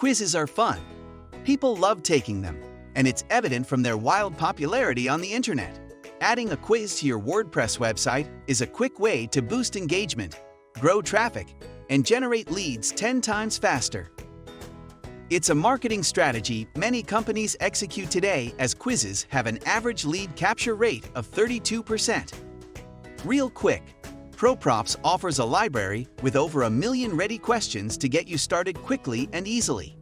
Quizzes are fun. People love taking them, and it's evident from their wild popularity on the internet. Adding a quiz to your WordPress website is a quick way to boost engagement, grow traffic, and generate leads 10 times faster. It's a marketing strategy many companies execute today, as quizzes have an average lead capture rate of 32%. Real quick, ProProfs offers a library with over 1 million ready questions to get you started quickly and easily.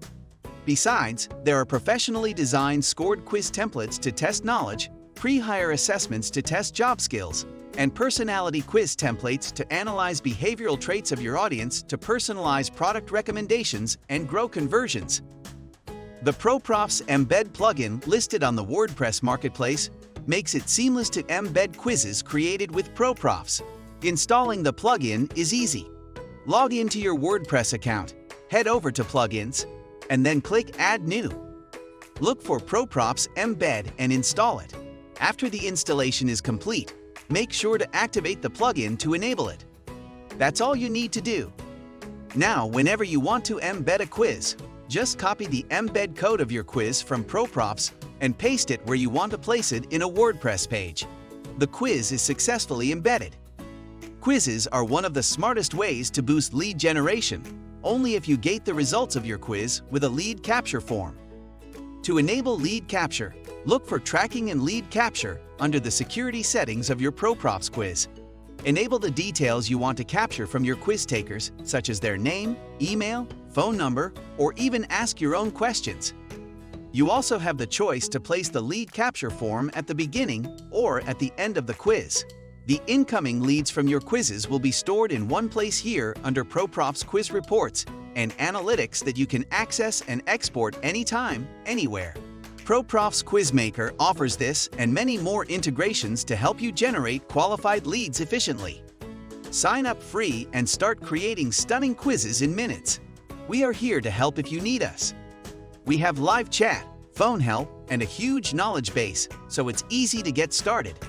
Besides, there are professionally designed scored quiz templates to test knowledge, pre-hire assessments to test job skills, and personality quiz templates to analyze behavioral traits of your audience to personalize product recommendations and grow conversions. The ProProfs Embed plugin listed on the WordPress marketplace makes it seamless to embed quizzes created with ProProfs. Installing the plugin is easy. Log into your WordPress account, head over to Plugins, and then click Add New. Look for ProProfs Embed and install it. After the installation is complete, make sure to activate the plugin to enable it. That's all you need to do. Now, whenever you want to embed a quiz, just copy the embed code of your quiz from ProProfs and paste it where you want to place it in a WordPress page. The quiz is successfully embedded. Quizzes are one of the smartest ways to boost lead generation, only if you gate the results of your quiz with a lead capture form. To enable lead capture, look for Tracking and Lead Capture under the security settings of your ProProfs quiz. Enable the details you want to capture from your quiz takers, such as their name, email, phone number, or even ask your own questions. You also have the choice to place the lead capture form at the beginning or at the end of the quiz. The incoming leads from your quizzes will be stored in one place here under ProProfs Quiz Reports and Analytics that you can access and export anytime, anywhere. ProProfs Quizmaker offers this and many more integrations to help you generate qualified leads efficiently. Sign up free and start creating stunning quizzes in minutes. We are here to help if you need us. We have live chat, phone help, and a huge knowledge base, so it's easy to get started.